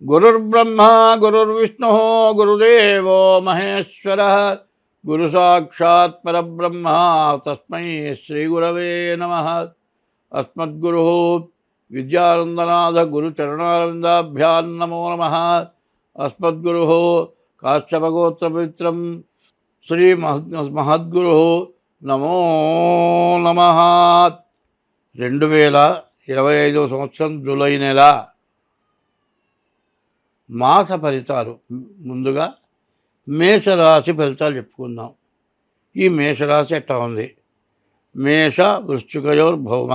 గురుర్బ్రహ్మ గురుర్విష్ణు గురుదేవో మహేశ్వర గురు సాక్షాత్ పరబ్రహ్మ తస్మై శ్రీ గురవే నమః. అస్మద్గురు విద్యానందనాథ గురు చరణారవిందాభ్యాం నమో నమః. అస్మద్గురు కాశ్యపగోత్రపవిత్రం శ్రీ మహద్గురు నమో నమః. 2025 సంవత్సరం జూలై నెల మాస ఫలితాలు. ముందుగా మేషరాశి ఫలితాలు చెప్పుకుందాం. ఈ మేషరాశి ఎట్లా ఉంది? మేష వృశ్చికయోర్భౌమ.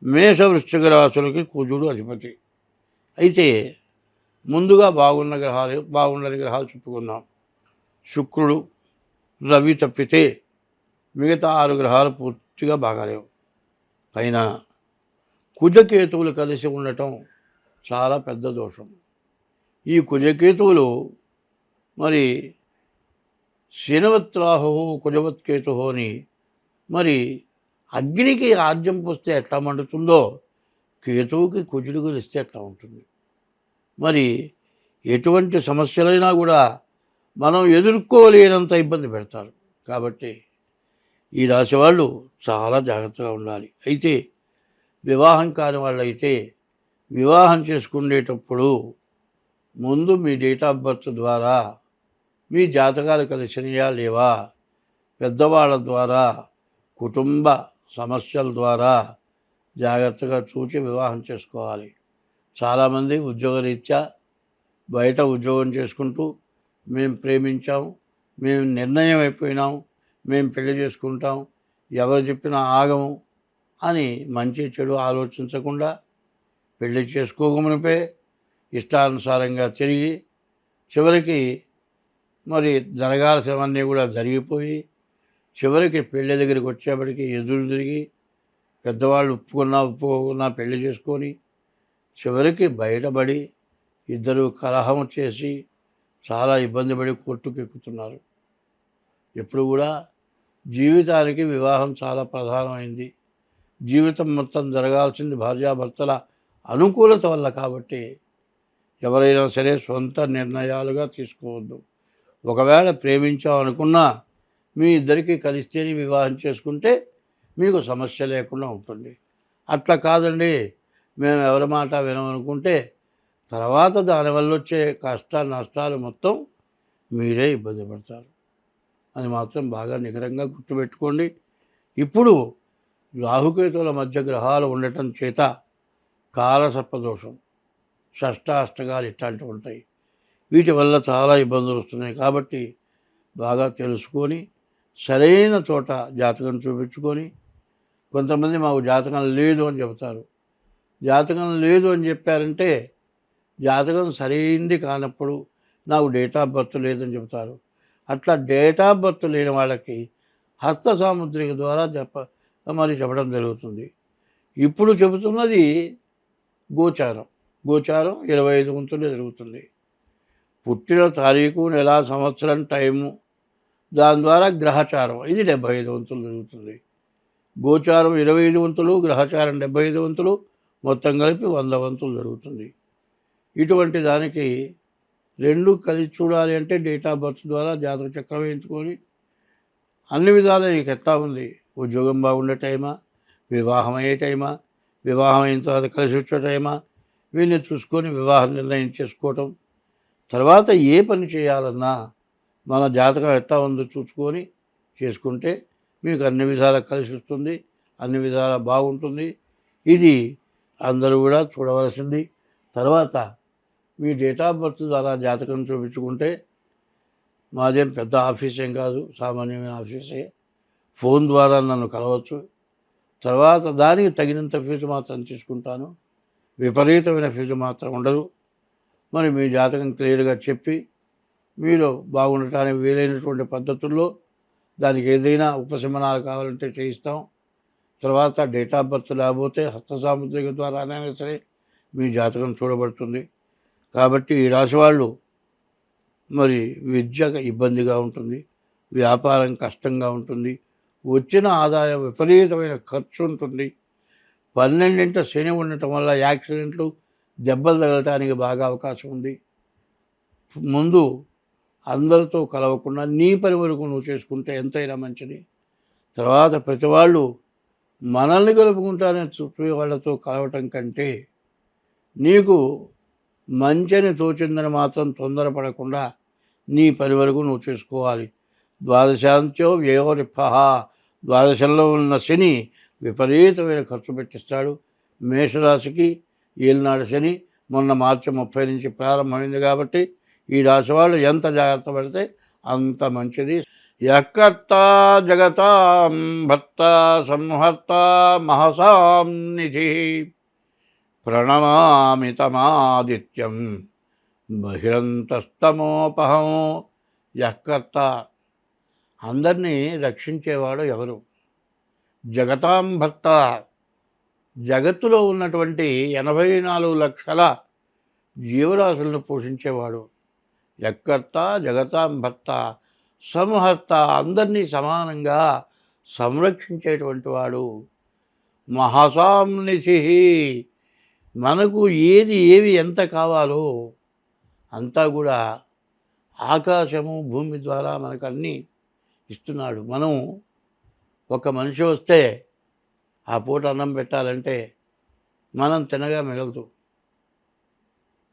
మేష వృశ్చిక రాశులకి కుజుడు అధిపతి. అయితే ముందుగా బాగుండని గ్రహాలు చెప్పుకుందాం. శుక్రుడు, రవి తప్పితే మిగతా 6 గ్రహాలు పూర్తిగా బాగాలేవు. పైన కుజకేతువులు కలిసి ఉండటం చాలా పెద్ద దోషం. ఈ కుజకేతువులు మరి శనివత్రాహు కుజవత్కేతు అని మరి అగ్నికి ఆజ్యం పోస్తే ఎట్లా మండుతుందో కేతువుకి కుజుడు కలిస్తే ఎట్లా ఉంటుంది. మరి ఎటువంటి సమస్యలైనా కూడా మనం ఎదుర్కోలేనంత ఇబ్బంది పెడతారు. కాబట్టి ఈ రాశి వాళ్ళు చాలా జాగ్రత్తగా ఉండాలి. అయితే వివాహం కాని వాళ్ళు అయితే వివాహం చేసుకునేటప్పుడు ముందు మీ డేట్ ఆఫ్ బర్త్ ద్వారా మీ జాతకాలు కలిసినయా లేవా, పెద్దవాళ్ళ ద్వారా, కుటుంబ సమస్యల ద్వారా జాగ్రత్తగా చూసి వివాహం చేసుకోవాలి. చాలామంది ఉద్యోగరీత్యా బయట ఉద్యోగం చేసుకుంటూ మేము ప్రేమించాం, మేము నిర్ణయం అయిపోయినాం, మేము పెళ్లి చేసుకుంటాం, ఎవరు చెప్పినా ఆగము అని మంచి చెడు ఆలోచించకుండా పెళ్లి చేసుకోకమునిపే ఇష్టానుసారంగా తిరిగి చివరికి మరి జరగాల్సినవన్నీ కూడా జరిగిపోయి చివరికి పెళ్లి దగ్గరికి వచ్చేప్పటికి ఎదురు తిరిగి పెద్దవాళ్ళు ఒప్పుకున్నా పెళ్లి చేసుకొని చివరికి బయటపడి ఇద్దరు కలహం చేసి చాలా ఇబ్బంది పడి కోర్టుకు ఎక్కుతున్నారు. ఎప్పుడు కూడా జీవితానికి వివాహం చాలా ప్రధానమైంది. జీవితం మొత్తం జరగాల్సింది భార్యాభర్తల అనుకూలత వల్ల. కాబట్టి ఎవరైనా సరే సొంత నిర్ణయాలుగా తీసుకోవద్దు. ఒకవేళ ప్రేమించామనుకున్నా మీ ఇద్దరికీ కలిస్తేనే వివాహం చేసుకుంటే మీకు సమస్య లేకుండా ఉంటుంది. అట్లా కాదండి, మేము ఎవరి మాట వినమనుకుంటే తర్వాత దానివల్ల వచ్చే కష్టాలు నష్టాలు మొత్తం మీరే ఇబ్బంది పడతారు. అది మాత్రం బాగా నికరంగా గుర్తుపెట్టుకోండి. ఇప్పుడు రాహుకేతువుల మధ్య గ్రహాలు ఉండటం చేత కాలసర్పదోషం, షష్టాష్టకాలు ఇట్లాంటివి ఉంటాయి. వీటి వల్ల చాలా ఇబ్బందులు వస్తున్నాయి. కాబట్టి బాగా తెలుసుకొని సరైన చోట జాతకం చూపించుకొని, కొంతమంది మాకు జాతకం లేదు అని చెబుతారు. జాతకం లేదు అని చెప్పారంటే జాతకం సరైంది కానప్పుడు నాకు డేట్ ఆఫ్ బర్త్ లేదని చెబుతారు. అట్లా డేట్ ఆఫ్ బర్త్ లేని వాళ్ళకి హస్త సాముద్రిక ద్వారా చెప్పడం జరుగుతుంది. ఇప్పుడు చెబుతున్నది గోచారం. 25 వంతులు జరుగుతుంది. పుట్టిన తారీఖు, నెల, సంవత్సరం, టైము, దాని ద్వారా గ్రహచారం ఇది 75 వంతులు జరుగుతుంది. గోచారం 25 వంతులు, గ్రహచారం 75 వంతులు, మొత్తం కలిపి 100 వంతులు జరుగుతుంది. ఇటువంటి దానికి రెండు కలిసి చూడాలి అంటే డేట్ ఆఫ్ బర్త్ ద్వారా జాతక చక్రం వేయించుకొని అన్ని విధాలు నీకు ఎట్లా ఉంది, ఉద్యోగం బాగుండే టైమా, వివాహం అయ్యే టైమా, వివాహం అయిన తర్వాత కలిసి వచ్చే టైమా, వీళ్ళని చూసుకొని వివాహం నిర్ణయం చేసుకోవటం. తర్వాత ఏ పని చేయాలన్నా మన జాతకం ఎట్లా ఉందో చూసుకొని చేసుకుంటే మీకు అన్ని విధాలా కలిసి వస్తుంది, అన్ని విధాలా బాగుంటుంది. ఇది అందరూ కూడా చూడవలసింది. తర్వాత మీ డేట్ ఆఫ్ బర్త్ ద్వారా జాతకం చూపించుకుంటే మాదేం పెద్ద ఆఫీస్ ఏం కాదు, సామాన్యమైన ఆఫీసే. ఫోన్ ద్వారా నన్ను కలవచ్చు. తర్వాత దానికి తగినంత ఫీజు మాత్రం తీసుకుంటాను, విపరీతమైన ఫీజు మాత్రం ఉండదు. మరి మీ జాతకం క్లియర్గా చెప్పి మీరు బాగుండటానికి వీలైనటువంటి పద్ధతుల్లో దానికి ఏదైనా ఉపశమనాలు కావాలంటే చేయిస్తాం. తర్వాత డేట్ ఆఫ్ బర్త్ లేకపోతే హస్త సాముద్రిక ద్వారానైనా సరే మీ జాతకం చూడబడుతుంది. కాబట్టి ఈ రాశి వాళ్ళు మరి విద్య ఇబ్బందిగా ఉంటుంది, వ్యాపారం కష్టంగా ఉంటుంది, వచ్చిన ఆదాయం విపరీతమైన ఖర్చు ఉంటుంది. 12వ శని ఉండటం వల్ల యాక్సిడెంట్లు, దెబ్బలు తగలటానికి బాగా అవకాశం ఉంది. ముందు అందరితో కలవకుండా నీ పని వరకు నువ్వు చేసుకుంటే ఎంతైనా మంచిది. తర్వాత ప్రతి వాళ్ళు మనల్ని కలుపుకుంటారని చుట్టూ వాళ్ళతో కలవటం కంటే నీకు మంచిని తోచిందని మాత్రం తొందరపడకుండా నీ పని వరకు నువ్వు చేసుకోవాలి. ద్వాదశాంత్యో వ్యయోరిఫ, ద్వాదశంలో ఉన్న శని విపరీతమైన ఖర్చు పెట్టిస్తాడు. మేషరాశికి ఏలినాడు శని మొన్న మార్చి 30 నుంచి ప్రారంభమైంది కాబట్టి ఈ రాశి వాళ్ళు ఎంత జాగ్రత్త పడితే అంత మంచిది. యకర్త జగతాం భర్త సంహర్త మహసాం నిధి ప్రణమామి తమాదిత్యం బహిరంతస్తమోపహం. యకర్త అందరినీ రక్షించేవాడు ఎవరు? జగతాం భర్త, జగత్తులో ఉన్నటువంటి 84 లక్షల జీవరాశులను పోషించేవాడు. యకర్త జగతాం భర్త సంహర్త, అందరినీ సమానంగా సంరక్షించేటువంటి వాడు. మహసాం నిధి, మనకు ఏవి ఎంత కావాలో అంతా కూడా ఆకాశము భూమి ద్వారా మనకు అన్నీ ఇస్తున్నాడు. మనం ఒక మనిషి వస్తే ఆ పూట అన్నం పెట్టాలంటే మనం తినగా మిగలదు.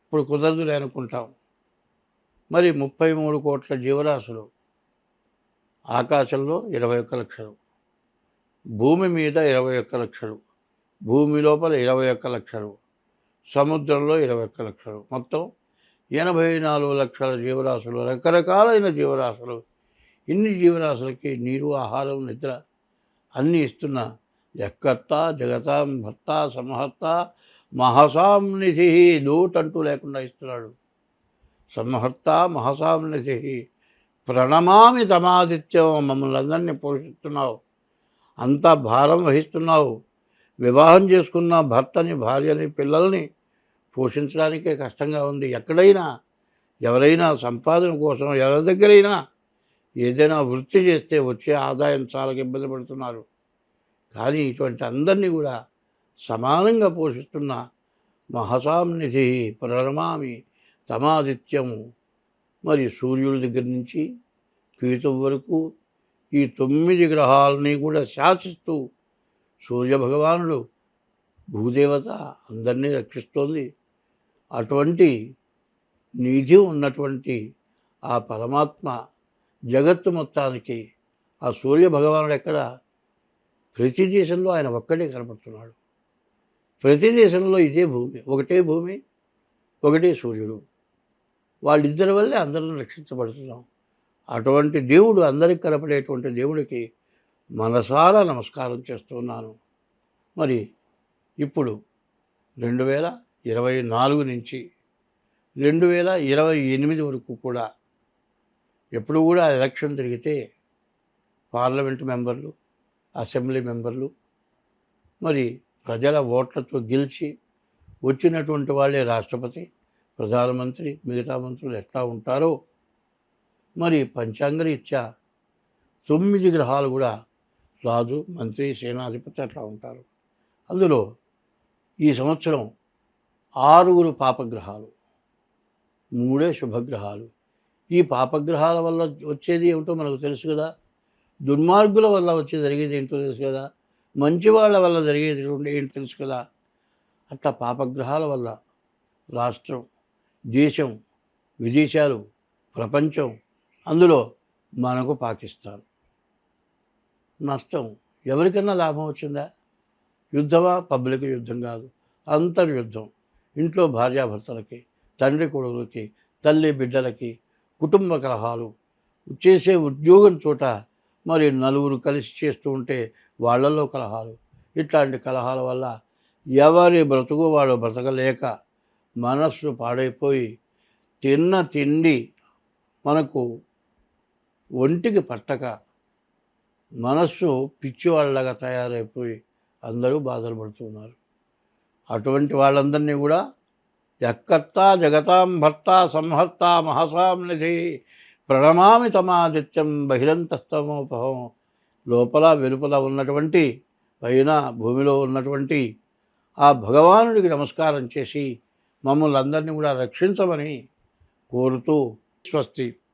ఇప్పుడు కుదరదులే అనుకుంటాం. మరి 33 కోట్ల జీవరాశులు, ఆకాశంలో 21 లక్షలు, భూమి మీద 21 లక్షలు, భూమి లోపల 21 లక్షలు, సముద్రంలో 21 లక్షలు, మొత్తం 84 లక్షల జీవరాశులు, రకరకాలైన జీవరాశులు. ఇన్ని జీవరాశులకి నీరు, ఆహారం, నిద్ర అన్నీ ఇస్తున్న యకర్త జగతాం భర్త సంహర్త మహసాం నిధి, లోటంటూ లేకుండా ఇస్తున్నాడు. సంహర్త మహసాం నిధి ప్రణమామి తమాదిత్యం, మమ్మల్ని అందరినీ పోషిస్తున్నావు, అంతా భారం వహిస్తున్నావు. వివాహం చేసుకున్న భర్తని, భార్యని, పిల్లల్ని పోషించడానికే కష్టంగా ఉంది. ఎక్కడైనా ఎవరైనా సంపాదన కోసం ఎవరి దగ్గరైనా ఏదైనా వృత్తి చేస్తే వచ్చే ఆదాయం చాలా ఇబ్బంది పడుతున్నారు. కానీ ఇటువంటి అందరినీ కూడా సమానంగా పోషిస్తున్న మహసాం నిధి ప్రణమామి తమాదిత్యము. మరి సూర్యుడి దగ్గర నుంచి కేతు వరకు ఈ 9 గ్రహాలని కూడా శాసిస్తూ సూర్యభగవానుడు, భూదేవత అందరినీ రక్షిస్తోంది. అటువంటి నిధి ఉన్నటువంటి ఆ పరమాత్మ జగత్తు మొత్తానికి ఆ సూర్యభగవానుడు ఎక్కడ? ప్రతి దేశంలో ఆయన ఒక్కడే కనపడుతున్నాడు. ప్రతి దేశంలో ఇదే భూమి, ఒకటే భూమి, ఒకటే సూర్యుడు. వాళ్ళిద్దరి వల్లే అందరం రక్షించబడుతున్నాం. అటువంటి దేవుడు, అందరికి కనపడేటువంటి దేవుడికి మనసారా నమస్కారం చేస్తున్నాను. మరి ఇప్పుడు 2024 నుంచి 2028 వరకు కూడా ఎప్పుడు కూడా ఎలక్షన్ జరిగితే పార్లమెంటు మెంబర్లు, అసెంబ్లీ మెంబర్లు మరి ప్రజల ఓట్లతో గెలిచి వచ్చినటువంటి వాళ్ళే రాష్ట్రపతి, ప్రధానమంత్రి, మిగతా మంత్రులు ఎట్లా ఉంటారో మరి పంచాంగరీత్యా 9 గ్రహాలు కూడా రాజు, మంత్రి, సేనాధిపతి అట్లా ఉంటారు. అందులో ఈ సంవత్సరం 6 పాపగ్రహాలు, 3 శుభగ్రహాలు. ఈ పాపగ్రహాల వల్ల వచ్చేది ఏమిటో మనకు తెలుసు కదా. దుర్మార్గుల వల్ల జరిగేది ఏంటో తెలుసు కదా. మంచి వాళ్ళ వల్ల జరిగేది ఏంటో తెలుసు కదా. అట్లా పాపగ్రహాల వల్ల రాష్ట్రం, దేశం, విదేశాలు, ప్రపంచం, అందులో మనకు పాకిస్తాన్ నష్టం. ఎవరికన్నా లాభం వచ్చిందా? యుద్ధమా? పబ్లిక్ యుద్ధం కాదు, అంతర్యుద్ధం. ఇంట్లో భార్యాభర్తలకి, తండ్రి కొడుకులకి, తల్లి బిడ్డలకి కుటుంబ కలహాలు, చేసే ఉద్యోగం చోట మరి నలుగురు కలిసి చేస్తూ ఉంటే వాళ్ళల్లో కలహాలు. ఇట్లాంటి కలహాల వల్ల ఎవరి బ్రతుకు వాడు బ్రతకలేక మనస్సు పాడైపోయి తిన్న తిండి మనకు ఒంటికి పట్టక మనస్సు పిచ్చివాళ్ళగా తయారైపోయి అందరూ బాధలు పడుతున్నారు. అటువంటి వాళ్ళందరినీ కూడా యకర్త జగతాం భర్త సంహర్త మహసాం నిధి ప్రణమామి తమాదిత్యం బహిరంతస్తమోపహం. లోపల వెలుపల ఉన్నటువంటి, పైన భూమిలో ఉన్నటువంటి ఆ భగవానుడికి నమస్కారం చేసి మమ్మల్ని అందరినీ కూడా రక్షించమని కోరుతూ స్వస్తి.